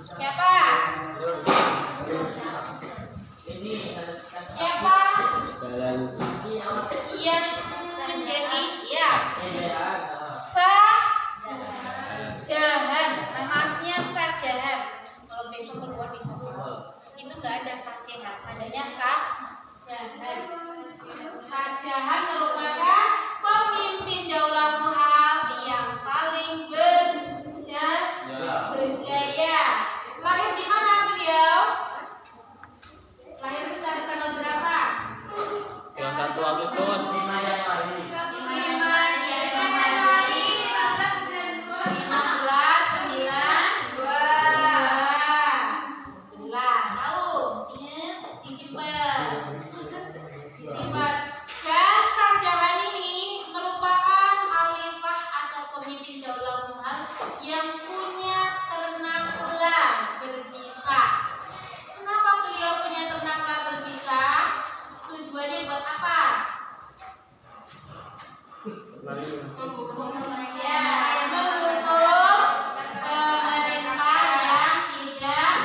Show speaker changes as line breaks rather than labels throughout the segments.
Siapa? Siapa yang menjadi sajahan? Namanya sajahan. Kalau besok keluar di sekolah itu nggak ada sajahan, adanya sajahan. Sajahan merupakan pemimpin daulah muhal yang paling berjaya. Lahir di mana beliau? Lahir di tanggal berapa?
Yang 1 Agustus
5 Januari 1592. Tahu? Disimpan. Dan sajahan ini merupakan khalifah atau pemimpin daulah muhal yang punya ternak ular berbisa. Kenapa beliau punya ternak ular berbisa? Tujuannya buat apa? Menghukum pemerintah yang tidak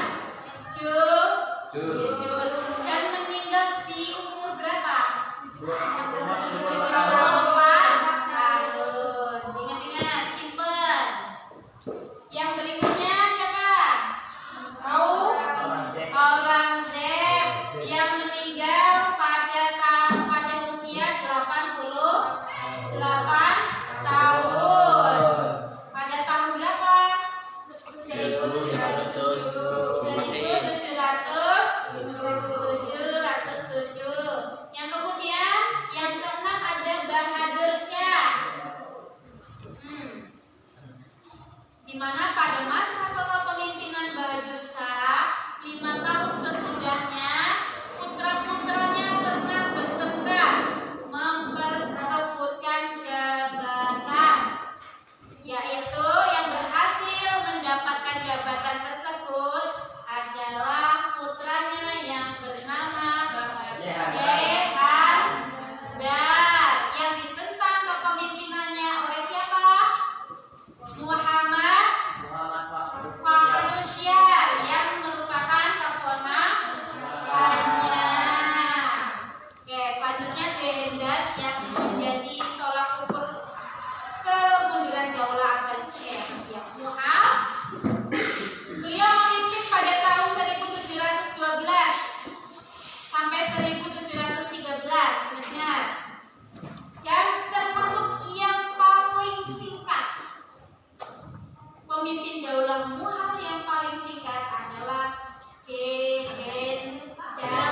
jujur dan meninggal di umur berapa? 74 tahun. Ingat-ingat, simpen. Yang berikutnya siapa? Tahu? Aurangzeb yang meninggal pada usia 88 tahun. Pada tahun berapa? 1707. Yang kemudian yang keenam ada Bahadur Shah. Di mana pada masa kepemimpinan Bahadur Shah 5 tahun sesudahnya putra-putranya pernah bertengkar memperebutkan jabatan, yaitu yang berhasil mendapatkan jabatan tersebut adalah putranya yang bernama Jehandar, yang ditentang kepemimpinannya oleh siapa? Muhammad Fakhrussyar yang merupakan keponakannya. Oke, selanjutnya Jehandar yang menjadi tolak ukur kemunduran daulah Abbasiyah. Beliau memimpin pada tahun 1712 sampai 1713. Ingat. Dan termasuk yang paling singkat. Pemimpin daulah muhal yang paling singkat adalah Jehandar,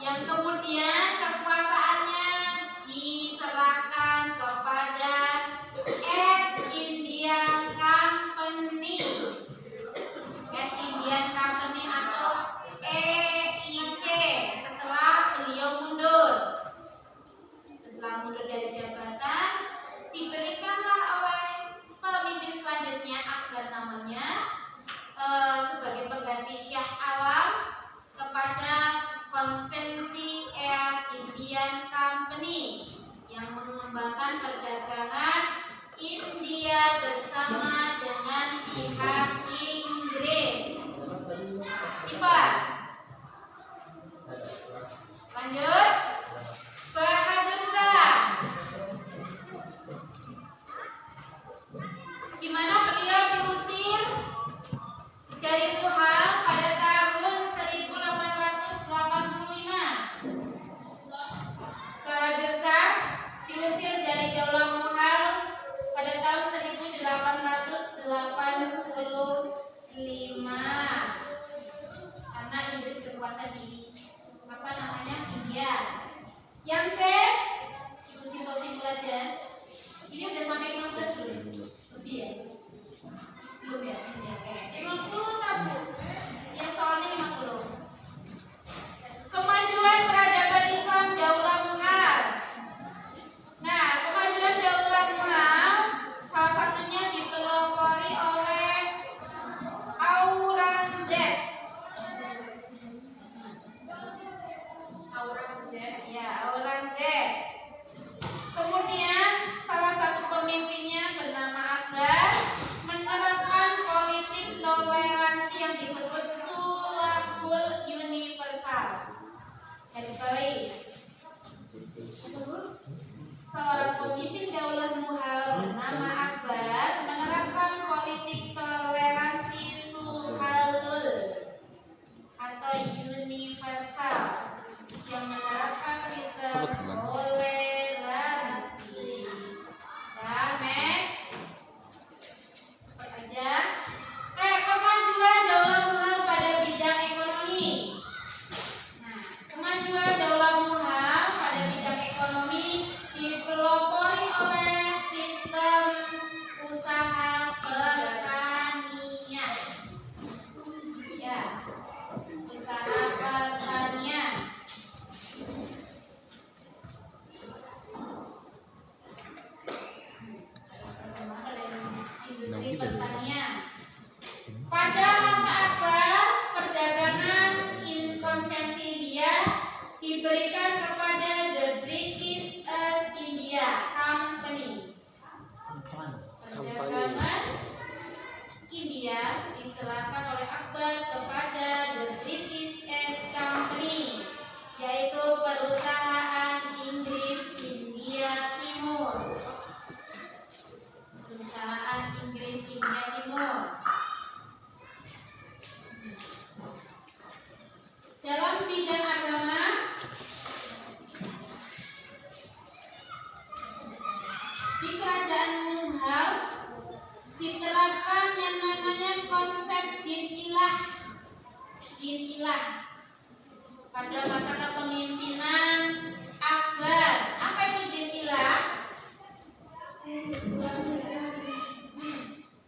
yang kemudian kekuasaannya diserahkan kepada East Indian Company. East Indian Company atau EIC setelah beliau mundur. Setelah mundur dari jabatan, diberikanlah oleh pemimpin selanjutnya Akbar namanya sebagai pengganti Shah Alam kepada konsensi East Indian Company yang mengembangkan perdagangan India bersama dengan pihak Inggris. Simpan. Lanjut. Bahadur Shah. Di mana beliau diusir dari Muhal pada tahun 1885. Bahadur Shah diusir dari daulah Muhal pada tahun 1885 karena Inggris berkuasa di India. Yang ibu simpel-simpel aja. Ini udah sampai 15 belum? Lebih ya? Belum ya? Oke. 50 tahun. diserahkan oleh Akbar kepada The British East Company, yaitu perusahaan Inggris India Timur. Perusahaan Inggris India Timur. Dalam bidang agama, di kerajaan Mughal diterapkan yang namanya konsep din ilah. Din ilah pada masa kepemimpinan Akbar. Apa itu din ilah?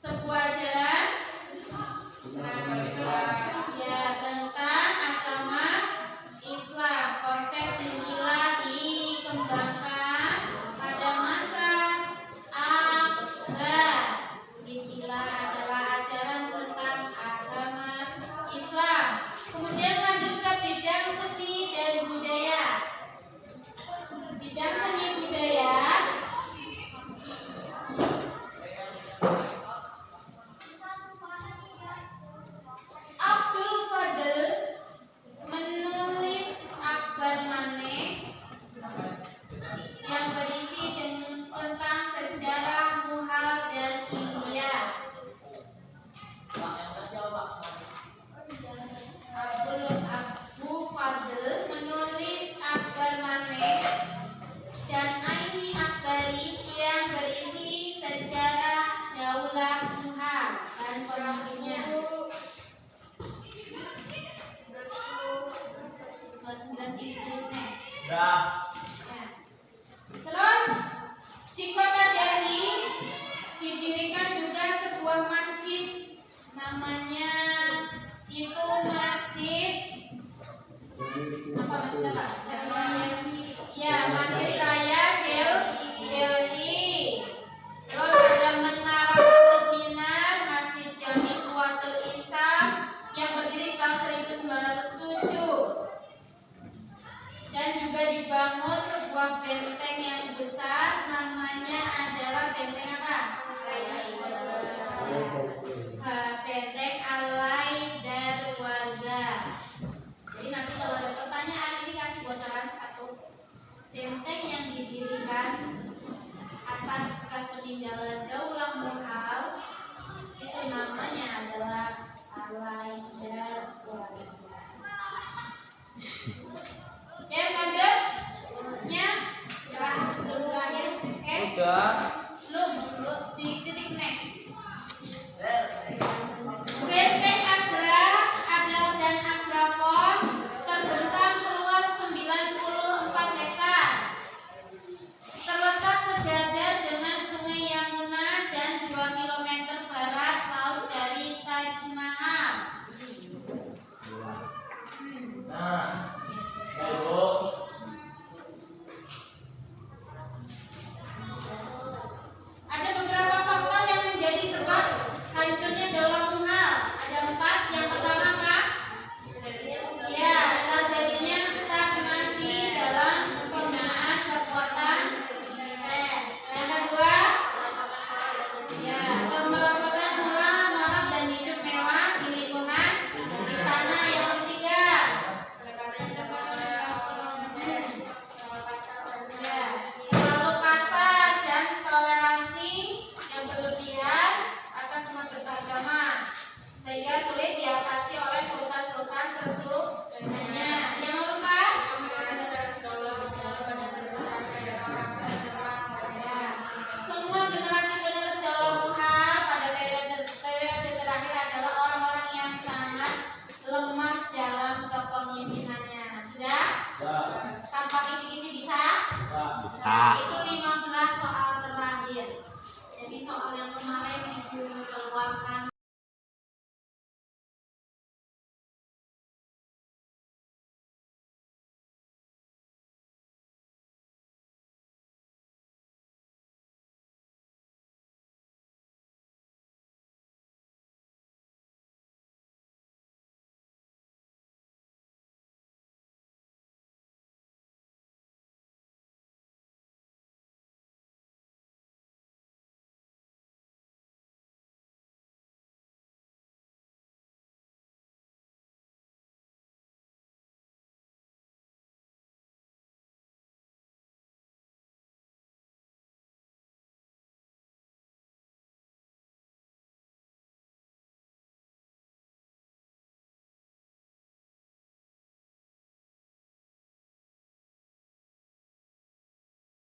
Sebuah ajaran ya tentang agama Islam. Konsep din ilah dikembangkan pada masa Akbar. Din ilah adalah ajaran tentang agama Islam. Kemudian lanjut ke bidang seni dan budaya. Bidang seni budaya Abdul Fadl menulis Akbar Mane yang berisi tentang sejarah Mughal dan India. Abu Fadl menulis Akbar Mane dan Aini Akbari yang berisi sejarah Daulah Mughal dan pemimpinnya. Terus di kota Delhi didirikan juga sebuah masjid, namanya itu Masjid apa masjid apa? Ya, Masjid Raya Delhi. Terus ada Menara Qutub Minar, Masjid Jami Quwatul Islam yang berdiri tahun 1907. Dan juga dibangun sebuah benteng yang besar, namanya adalah benteng apa?